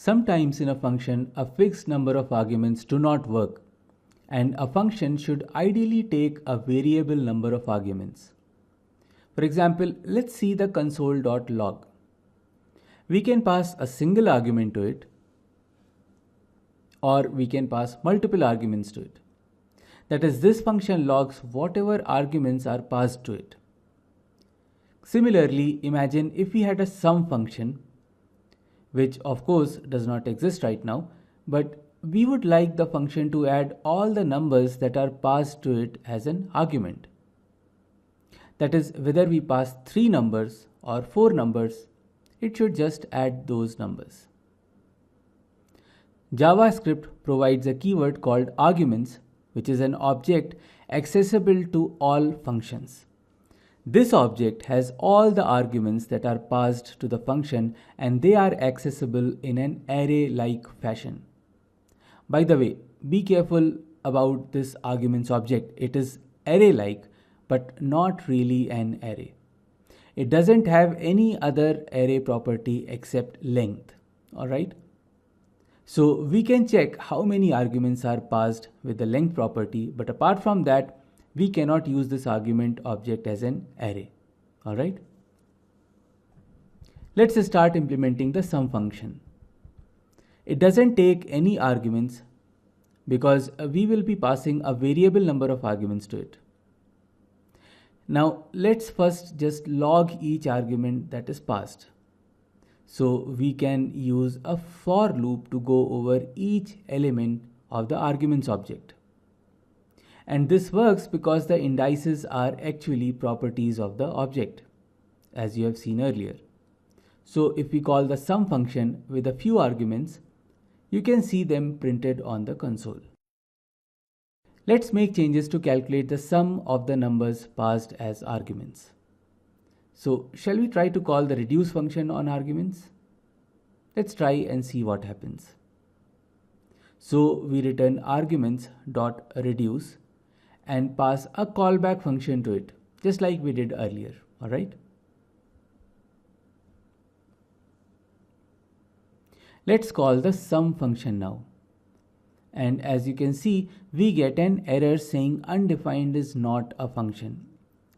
Sometimes in a function, a fixed number of arguments do not work, and a function should ideally take a variable number of arguments. For example, let's see the console.log. We can pass a single argument to it, or we can pass multiple arguments to it. That is, this function logs whatever arguments are passed to it. Similarly, imagine if we had a sum function, which of course does not exist right now, but we would like the function to add all the numbers that are passed to it as an argument. That is, whether we pass 3 numbers or 4 numbers, it should just add those numbers. JavaScript provides a keyword called arguments, which is an object accessible to all functions. This object has all the arguments that are passed to the function, and they are accessible in an array-like fashion. By the way, be careful about this arguments object. It is array-like, but not really an array. It doesn't have any other array property except length. Alright? So we can check how many arguments are passed with the length property, but apart from that, we cannot use this argument object as an array. Alright? Let's start implementing the sum function. It doesn't take any arguments because we will be passing a variable number of arguments to it. Now let's first just log each argument that is passed. So we can use a for loop to go over each element of the arguments object. And this works because the indices are actually properties of the object, as you have seen earlier. So if we call the sum function with a few arguments, you can see them printed on the console. Let's make changes to calculate the sum of the numbers passed as arguments. So shall we try to call the reduce function on arguments? Let's try and see what happens. So we return arguments.reduce and pass a callback function to it, just like we did earlier. Alright? Let's call the sum function now. And as you can see, we get an error saying undefined is not a function.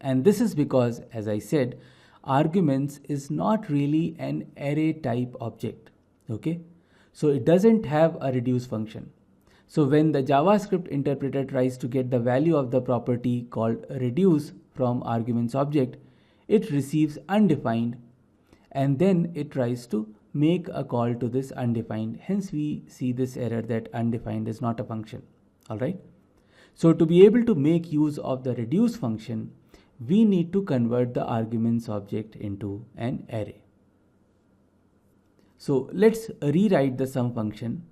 And this is because, as I said, arguments is not really an array type object. Okay? So it doesn't have a reduce function. So when the JavaScript interpreter tries to get the value of the property called reduce from arguments object, it receives undefined, and then it tries to make a call to this undefined. Hence we see this error that undefined is not a function. Alright? So to be able to make use of the reduce function, we need to convert the arguments object into an array. So let's rewrite the sum function.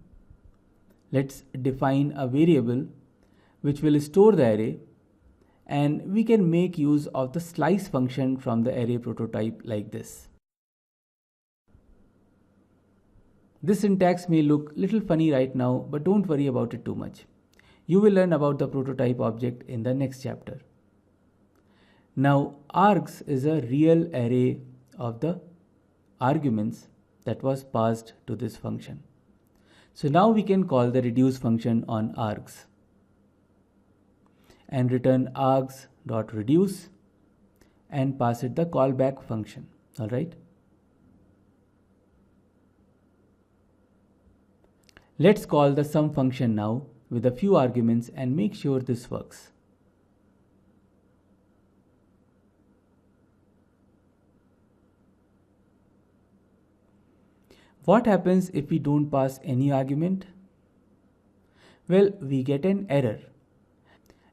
Let's define a variable which will store the array, and we can make use of the slice function from the array prototype like this. This syntax may look little funny right now, but don't worry about it too much. You will learn about the prototype object in the next chapter. Now args is a real array of the arguments that was passed to this function. So now we can call the reduce function on args and return args.reduce and pass it the callback function. Alright? Let's call the sum function now with a few arguments and make sure this works. What happens if we don't pass any argument? Well, we get an error.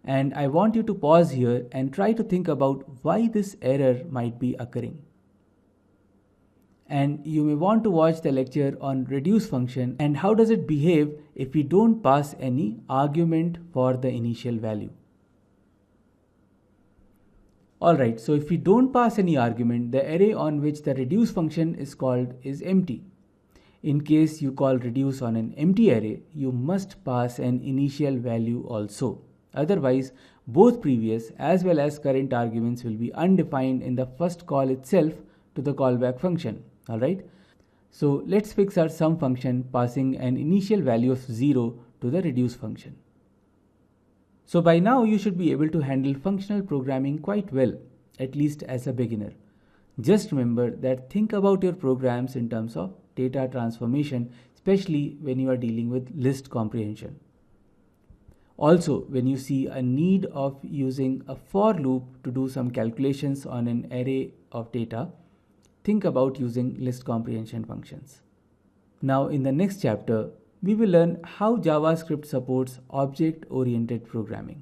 And I want you to pause here and try to think about why this error might be occurring. And you may want to watch the lecture on reduce function and how does it behave if we don't pass any argument for the initial value. Alright, so if we don't pass any argument, the array on which the reduce function is called is empty. In case you call reduce on an empty array, you must pass an initial value also. Otherwise, both previous as well as current arguments will be undefined in the first call itself to the callback function. Alright. So let's fix our sum function passing an initial value of 0 to the reduce function. So by now you should be able to handle functional programming quite well, at least as a beginner. Just remember that think about your programs in terms of data transformation, especially when you are dealing with list comprehension. Also, when you see a need of using a for loop to do some calculations on an array of data, think about using list comprehension functions. Now in the next chapter, we will learn how JavaScript supports object-oriented programming.